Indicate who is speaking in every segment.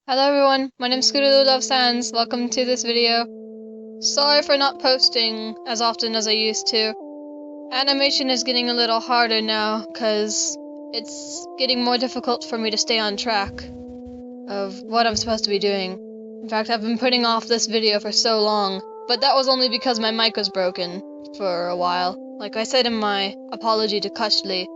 Speaker 1: Hello everyone, my name's Scootaloo Love Sands. Welcome to this video. Sorry for not posting as often as I used to. Animation is getting a little harder now, cause it's getting more difficult for me to stay on track of what I'm supposed to be doing. In fact, I've been putting off this video for so long, but that was only because my mic was broken for a while. Like I said in my apology to Kushley,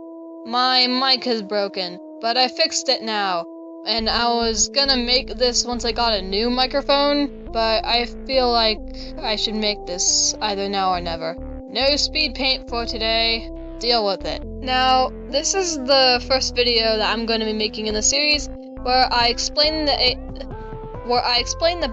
Speaker 1: my mic is broken, but I fixed it now. And I was gonna make this once I got a new microphone, but I feel like I should make this either now or never. No speed paint for today. Deal with it. Now, this is the first video that I'm going to be making in the series where I explain the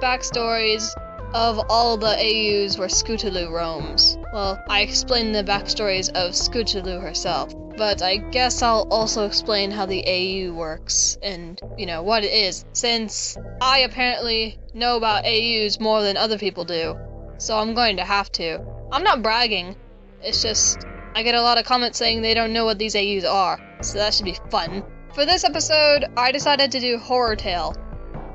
Speaker 1: backstories of all the AUs where Scootaloo roams. Well, I explain the backstories of Scootaloo herself. But I guess I'll also explain how the AU works and, what it is, since I apparently know about AUs more than other people do. So I'm going to have to. I'm not bragging, it's just I get a lot of comments saying they don't know what these AUs are, so that should be fun. For this episode, I decided to do Horrortale.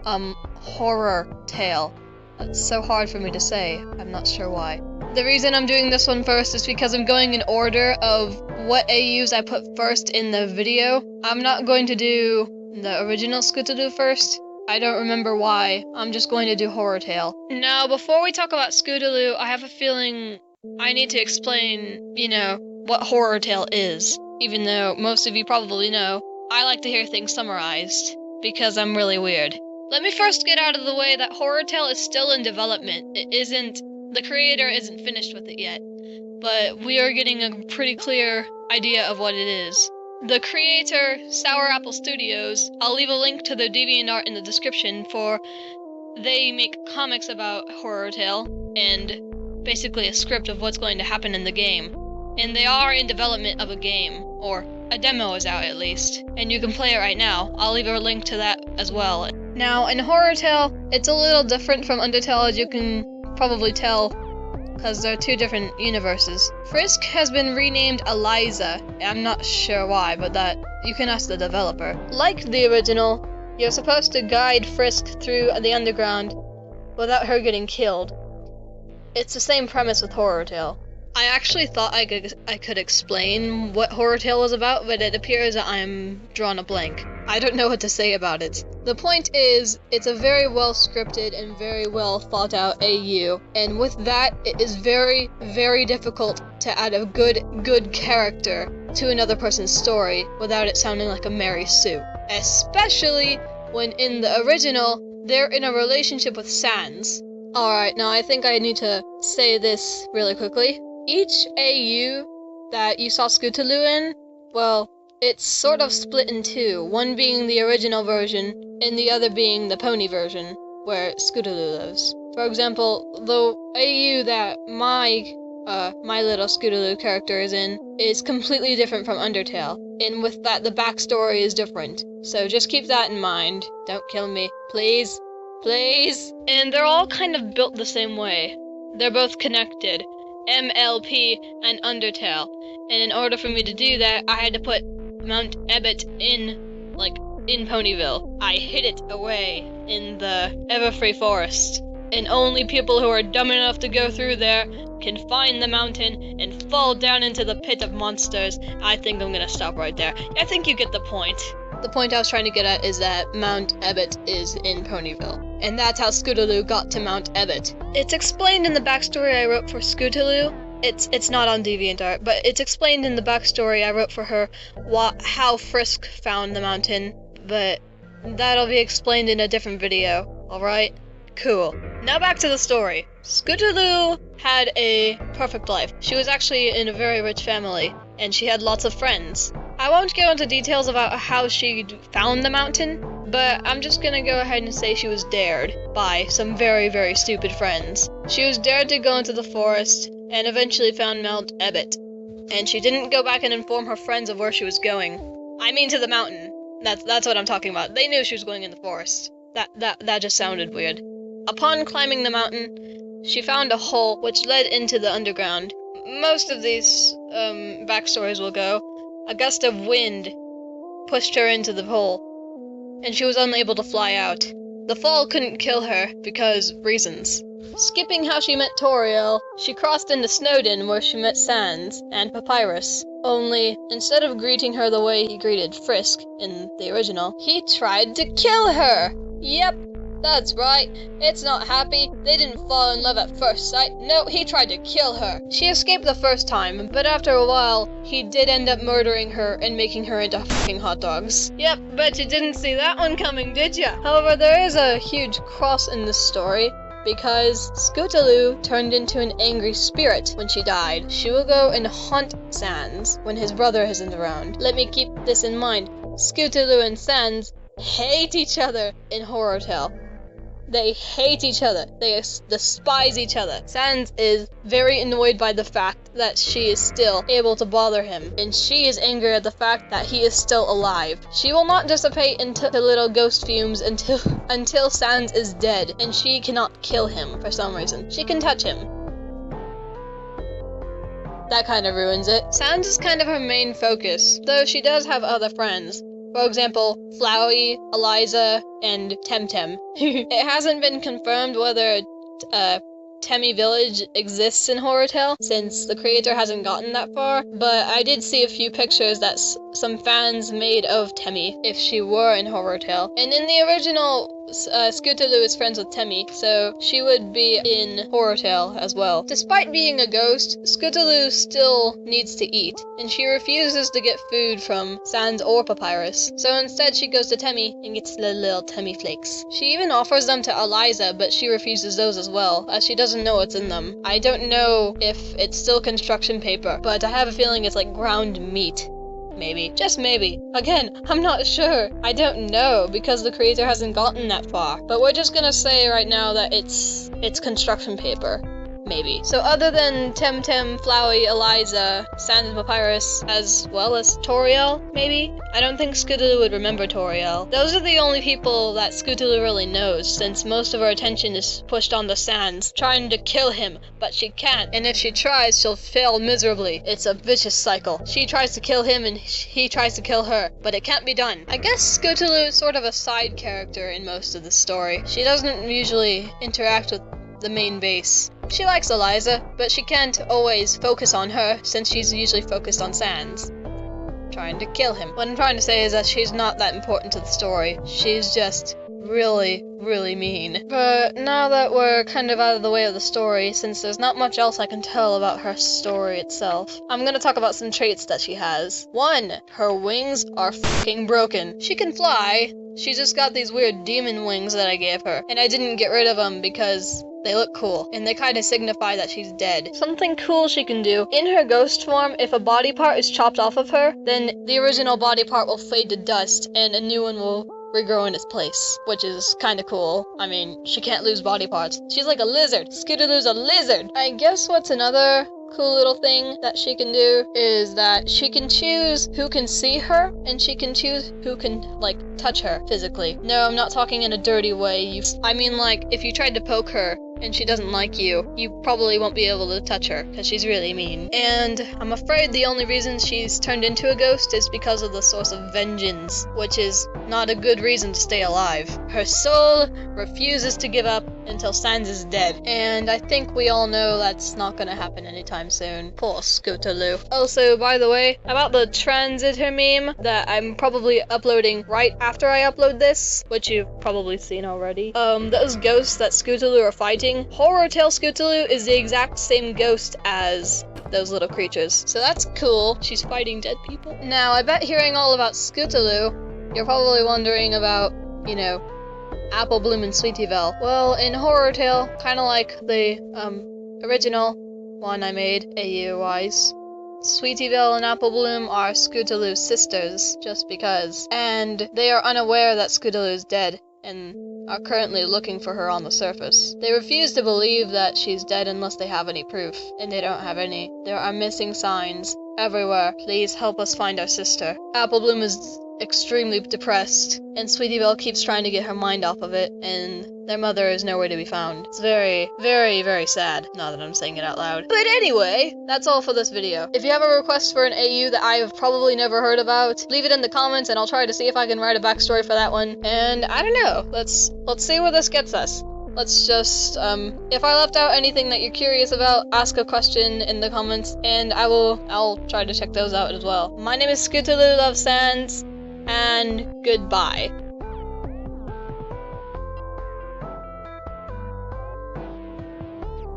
Speaker 1: Horrortale. That's so hard for me to say, I'm not sure why. The reason I'm doing this one first is because I'm going in order of what AUs I put first in the video. I'm not going to do the original Scootaloo first. I don't remember why. I'm just going to do Horrortale. Now, before we talk about Scootaloo, I have a feeling I need to explain, what Horrortale is. Even though most of you probably know, I like to hear things summarized, because I'm really weird. Let me first get out of the way that Horrortale is still in development. The creator isn't finished with it yet, but we are getting a pretty clear idea of what it is. The creator, Sour Apple Studios, I'll leave a link to their Deviantart in the description for they make comics about Horrortale and basically a script of what's going to happen in the game. And they are in development of a game, or a demo is out at least, and you can play it right now. I'll leave a link to that as well. Now, in Horrortale, it's a little different from Undertale, as you can probably tell, because they're two different universes. Frisk has been renamed Eliza. I'm not sure why, but that you can ask the developer. Like the original, you're supposed to guide Frisk through the underground without her getting killed. It's the same premise with Horrortale. I actually thought I could explain what Horrortale was about, but it appears that I'm drawn a blank. I don't know what to say about it. The point is, it's a very well scripted and very well thought out AU, and with that, it is very, very difficult to add a good character to another person's story without it sounding like a Mary Sue. Especially when in the original, they're in a relationship with Sans. Alright, now I think I need to say this really quickly. Each AU that you saw Scootaloo in, well, it's sort of split in two, one being the original version, and the other being the pony version, where Scootaloo lives. For example, the AU that my little Scootaloo character is in is completely different from Undertale, and with that the backstory is different. So just keep that in mind. Don't kill me, please. Please! And they're all kind of built the same way. They're both connected. MLP and Undertale. And in order for me to do that, I had to put Mount Ebbet in Ponyville. I hid it away in the Everfree Forest. And only people who are dumb enough to go through there can find the mountain and fall down into the pit of monsters. I think I'm gonna stop right there. I think you get the point. The point I was trying to get at is that Mount Ebbet is in Ponyville. And that's how Scootaloo got to Mount Ebbet. It's explained in the backstory I wrote for Scootaloo. It's not on Deviantart, but it's explained in the backstory I wrote for her how Frisk found the mountain, but that'll be explained in a different video, alright? Cool. Now back to the story. Scootaloo had a perfect life. She was actually in a very rich family, and she had lots of friends. I won't go into details about how she found the mountain, but I'm just gonna go ahead and say she was dared by some very, very stupid friends. She was dared to go into the forest, and eventually found Mount Ebbet. And she didn't go back and inform her friends of where she was going. I mean to the mountain. That's what I'm talking about. They knew she was going in the forest. That just sounded weird. Upon climbing the mountain, she found a hole which led into the underground. Most of these backstories will go. A gust of wind pushed her into the hole, and she was unable to fly out. The fall couldn't kill her because reasons. Skipping how she met Toriel, she crossed into Snowdin where she met Sans and Papyrus. Only, instead of greeting her the way he greeted Frisk in the original, he tried to kill her! Yep, that's right. It's not happy. They didn't fall in love at first sight. No, he tried to kill her. She escaped the first time, but after a while, he did end up murdering her and making her into fucking hot dogs. Yep, bet you didn't see that one coming, did ya? However, there is a huge cross in this story, because Scootaloo turned into an angry spirit when she died. She will go and haunt Sans when his brother isn't around. Let me keep this in mind. Scootaloo and Sans hate each other in Horrortale. They hate each other. They despise each other. Sans is very annoyed by the fact that she is still able to bother him, and she is angry at the fact that he is still alive. She will not dissipate into little ghost fumes until Sans is dead, and she cannot kill him for some reason. She can touch him. That kind of ruins it. Sans is kind of her main focus, though she does have other friends. For example, Flowey, Eliza, and Temtem. It hasn't been confirmed whether Temmie Village exists in Horrortale, since the creator hasn't gotten that far, but I did see a few pictures that some fans made of Temmie if she were in Horrortale. And in the original, Scootaloo is friends with Temmie, so she would be in Horrortale as well. Despite being a ghost, Scootaloo still needs to eat, and she refuses to get food from Sans or Papyrus. So instead she goes to Temmie and gets the little Temmie flakes. She even offers them to Eliza, but she refuses those as well, as she doesn't know what's in them. I don't know if it's still construction paper, but I have a feeling it's like ground meat. Maybe. Just maybe. Again, I'm not sure. I don't know, because the creator hasn't gotten that far. But we're just gonna say right now that it's construction paper. Maybe. So other than Temtem, Flowey, Eliza, Sans and Papyrus, as well as Toriel, maybe? I don't think Scootaloo would remember Toriel. Those are the only people that Scootaloo really knows, since most of her attention is pushed on the Sans, trying to kill him, but she can't. And if she tries, she'll fail miserably. It's a vicious cycle. She tries to kill him and he tries to kill her, but it can't be done. I guess Scootaloo is sort of a side character in most of the story. She doesn't usually interact with the main base. She likes Eliza, but she can't always focus on her since she's usually focused on Sans, trying to kill him. What I'm trying to say is that she's not that important to the story. She's just really, really mean. But now that we're kind of out of the way of the story, since there's not much else I can tell about her story itself, I'm gonna talk about some traits that she has. 1. Her wings are fucking broken. She can fly. She just got these weird demon wings that I gave her, and I didn't get rid of them because they look cool, and they kind of signify that she's dead. Something cool she can do, in her ghost form, if a body part is chopped off of her, then the original body part will fade to dust, and a new one will regrow in its place, which is kind of cool. I mean, she can't lose body parts. She's like a lizard. Scootaloo's a lizard! I guess what's another cool little thing that she can do is that she can choose who can see her, and she can choose who can, like, touch her physically. No, I'm not talking in a dirty way. I mean, like, if you tried to poke her and she doesn't like you, you probably won't be able to touch her, because she's really mean. And I'm afraid the only reason she's turned into a ghost is because of the source of vengeance, which is not a good reason to stay alive. Her soul refuses to give up until Sans is dead, and I think we all know that's not gonna happen anytime soon. Poor Scootaloo. Also, by the way, about the transitor meme that I'm probably uploading right after I upload this, which you've probably seen already, those ghosts that Scootaloo are fighting, Horrortale Scootaloo is the exact same ghost as those little creatures. So that's cool. She's fighting dead people. Now, I bet hearing all about Scootaloo, you're probably wondering about, you know, Apple Bloom and Sweetieville. Well, in Horrortale, kind of like the original one I made, AU-wise, Sweetieville and Apple Bloom are Scootaloo's sisters, just because. And they are unaware that Scootaloo is dead, and are currently looking for her on the surface. They refuse to believe that she's dead unless they have any proof, and they don't have any. There are missing signs everywhere. Please help us find our sister. Apple Bloom is extremely depressed, and Sweetie Belle keeps trying to get her mind off of it, and their mother is nowhere to be found. It's very, very, very sad, now that I'm saying it out loud. But anyway, that's all for this video. If you have a request for an AU that I have probably never heard about, leave it in the comments and I'll try to see if I can write a backstory for that one. And I don't know, let's see where this gets us. Let's just, if I left out anything that you're curious about, ask a question in the comments, and I'll try to check those out as well. My name is Scootaloo Love Sands, and goodbye.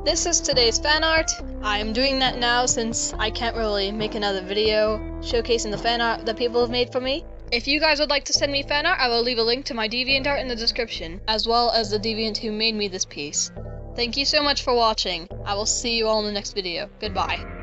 Speaker 1: This is today's fan art. I am doing that now since I can't really make another video showcasing the fan art that people have made for me. If you guys would like to send me fan art, I will leave a link to my Deviantart in the description, as well as the Deviant who made me this piece. Thank you so much for watching. I will see you all in the next video. Goodbye.